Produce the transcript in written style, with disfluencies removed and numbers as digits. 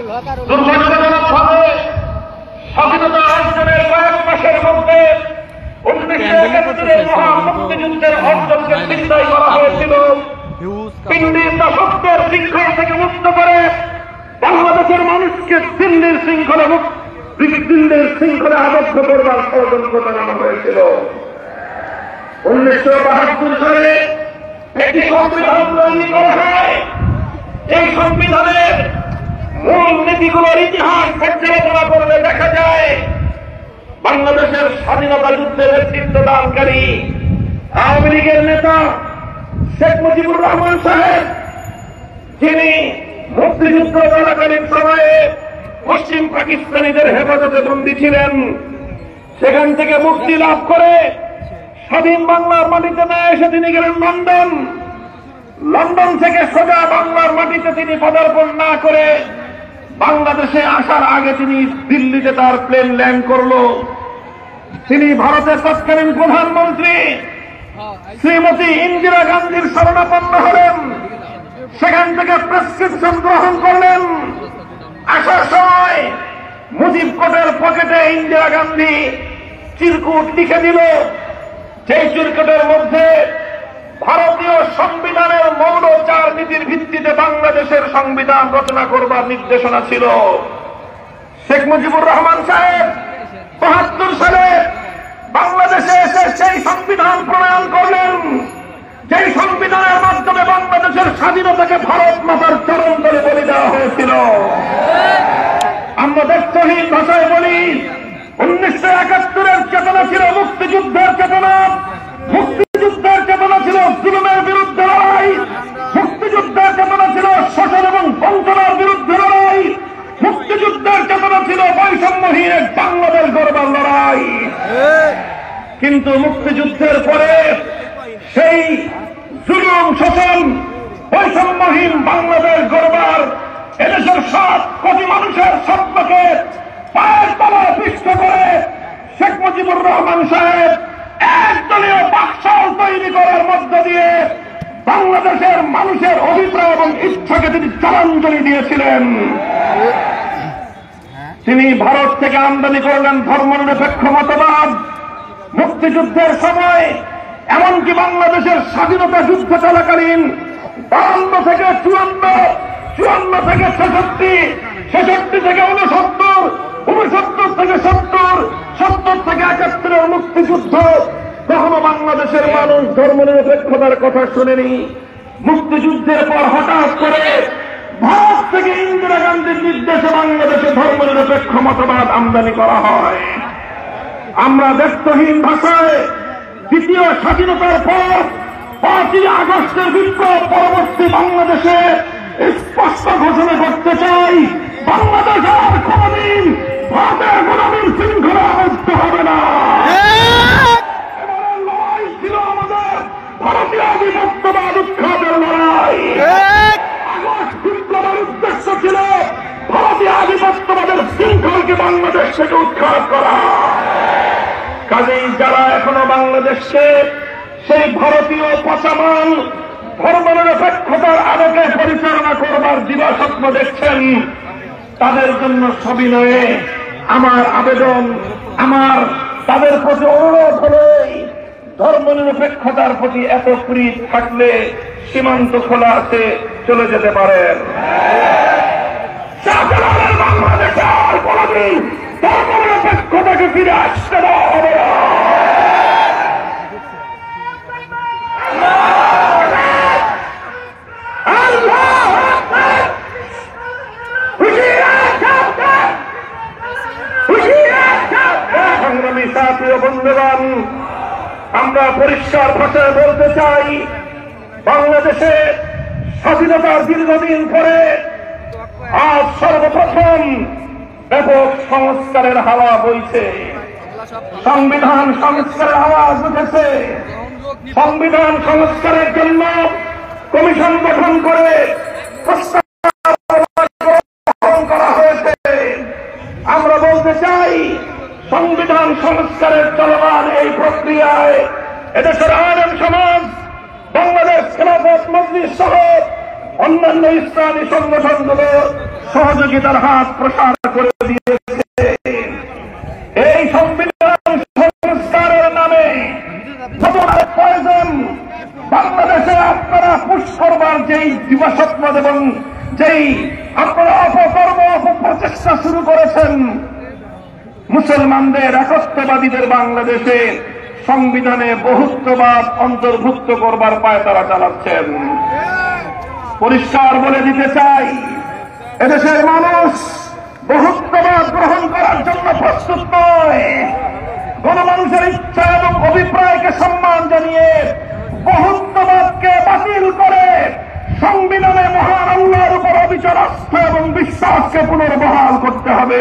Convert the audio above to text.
দুর্ঘটনাজনকভাবে স্বাধীনতা অর্জনের কয়েক মাসের মধ্যে 1971 মহামুক্তিযুদ্ধের অর্জনকে চিন্তাই করা হয়েছিল। পিণ্ডির দাসত্বের শৃঙ্খলা থেকে মুক্ত করে বাংলাদেশের মানুষকে দিল্লির শৃঙ্খলা আবদ্ধ করবার ষড়যন্ত্র চালানো হয়েছিল। 1972 সালে একটি সংবিধান তৈরি করা হয়। এই সংবিধানের মূল নীতিগুলোর ইতিহাস পর্যালোচনা করলে দেখা যায় বাংলাদেশের স্বাধীনতা যুদ্ধের নেতৃত্ব দানকারী আওয়ামী লীগের নেতা শেখ মুজিবুর রহমান সাহেব, যিনি মুক্তিযুদ্ধ চলাকালীন সময়ে পশ্চিম পাকিস্তানিদের হেফাজতে বন্দী ছিলেন, সেখান থেকে মুক্তি লাভ করে স্বাধীন বাংলার মাটিতে না এসে তিনি গেলেন লন্ডন। লন্ডন থেকে সোজা বাংলার মাটিতে তিনি পদার্পণ না করে বাংলাদেশে আসার আগে তিনি দিল্লিতে তার প্লেন ল্যান্ড করল। তিনি ভারতের তৎকালীন প্রধানমন্ত্রী শ্রীমতী ইন্দিরা গান্ধীর শরণাপন্ন হলেন। সেখান থেকে প্রেসক্রিপশন গ্রহণ করলেন। আসার সময় মুজিব কোটের পকেটে ইন্দিরা গান্ধী চিরকুট লিখে দিল। সেই চিরকুটের মধ্যে ভারতীয় সংবিধানের মৌল 4 নীতির ভিত্তিতে বাংলাদেশের সংবিধান রচনা করবার নির্দেশনা ছিল। শেখ মুজিবুর রহমান সাহেব 72 সালে বাংলাদেশে এসে সেই সংবিধান প্রণয়ন করলেন, যেই সংবিধানের মাধ্যমে বাংলাদেশের স্বাধীনতাকে ভারত মাতার চরণ তলে বলি দেওয়া হয়েছিল। আমরা দেশহীন ভাষায় বলি 1971-এর চেতনা ছিল মুক্তিযুদ্ধের চেতনা। মুক্তিযুদ্ধের চেতনা ছিল জুলুমের বিরুদ্ধে লড়াই। মুক্তিযুদ্ধের চেতনা ছিল শোষণ এবং বঞ্চনার বিরুদ্ধে লড়াই। মুক্তিযুদ্ধের চেতনা ছিল বৈষম্যহীন বাংলাদেশ গড়বার লড়াই। কিন্তু মুক্তিযুদ্ধের পরে সেই জুলুম, শোষণ, বৈষম্যহীন বাংলাদেশ গড়বার এদেশের 7 কোটি মানুষের স্বপ্নকে পায়ের তলায় পিষ্ট করে শেখ মুজিবুর রহমান সাহেব একদলীয় বাকশাল তৈরি করার মধ্য দিয়ে বাংলাদেশের মানুষের অভিপ্রায় এবং ইচ্ছাকে তিনি জলাঞ্জলি দিয়েছিলেন। তিনি ভারত থেকে আমদানি করলেন ধর্মনিরপেক্ষ মতবাদ। মুক্তিযুদ্ধের সময় এমনকি বাংলাদেশের স্বাধীনতা যুদ্ধ চলাকালীন 52 থেকে 54, 54 থেকে 66, 66 থেকে 69, 69 থেকে 70, 70 থেকে 71-এর মুক্তিযুদ্ধ কখনো বাংলাদেশের মানুষ ধর্মনিরপেক্ষতার কথা শুনেনি। মুক্তিযুদ্ধের পর হঠাৎ করে ভারত থেকে ইন্দিরা গান্ধীর নির্দেশে বাংলাদেশে ধর্মনিরপেক্ষ মতবাদ আমদানি করা হয়। আমরা দেশহীন ভাষায় দ্বিতীয় স্বাধীনতার পর 5ই আগস্টের বিপ্লব পরবর্তী বাংলাদেশে স্পষ্ট ঘোষণা করতে চাই, বাংলাদেশ আর কোনদিন ভারতের গোলামীর শৃঙ্খলা আবদ্ধ হবে না। এবারের লড়াই ছিল আমাদের ভারতীয় আধিপত্যবাদ উৎখাতের লড়াই। আগস্ট বিপ্লবের উদ্দেশ্য ছিল ভারতীয় আধিপত্যবাদের শৃঙ্খলকে বাংলাদেশ থেকে উৎখাত করা। কাজেই যারা এখনো বাংলাদেশকে সেই ভারতীয় পচামান ধর্মনিরপেক্ষতার আলোকে পরিচালনা করবার দিবাস্বপ্ন দেখছেন, তাদের জন্য সবিনয়ে আমার আবেদন, আমার তাদের প্রতি অনুরোধ হল, ধর্মনিরপেক্ষতার প্রতি এত প্রীত থাকলে সীমান্ত খোলা আছে, চলে যেতে পারেন। শাহজালালের বাংলাদেশে আর কোনদিন ধর্মনিরপেক্ষতাকে ফিরে আসতে দেওয়া হবে না। সংগ্রামী সাথী ও বন্ধুগণ, আমরা পরিষ্কার ভাষায় বলতে চাই, বাংলাদেশে স্বাধীনতার দীর্ঘদিন পরে আজ সর্বপ্রথম ব্যাপক সংস্কারের হাওয়া বইছে। সংবিধান সংস্কারের আওয়াজ উঠেছে। সংবিধান সংস্কারের জন্য কমিশন গঠন করে প্রস্তাব করা হয়েছে। আমরা বলতে চাই, সংবিধান সংস্কারের চলমান এই প্রক্রিয়ায় এদেশের আলেম সমাজ, বাংলাদেশ খেলাফত মজলিস সহ অন্যান্য ইসলামী সংগঠনগুলো সহযোগিতার হাত প্রসার করে দিয়েছে। এই সংবিধান সংস্কারের নামে প্রয়োজন বাংলাদেশে আপনারা পুশ করবার যেই দিবাস্বপ্ন এবং যেই আপনারা অপকর্ম অপপ্রচেষ্টা শুরু করেছেন, মুসলমানদের একত্ববাদীদের বাংলাদেশে সংবিধানে বহুত্ববাদ অন্তর্ভুক্ত করবার পায়তারা চালাচ্ছেন। পরিষ্কার বলে দিতে চাই, এদেশের মানুষ বহুত্ববাদ গ্রহণ করার জন্য প্রস্তুত নয়। গণমানুষের ইচ্ছা এবং অভিপ্রায়কে সম্মান জানিয়ে বহুত্ববাদকে বাতিল করে সংবিধানে মহান আল্লাহর উপর অবিচল আস্থা এবং বিশ্বাসকে পুনর্বহাল করতে হবে।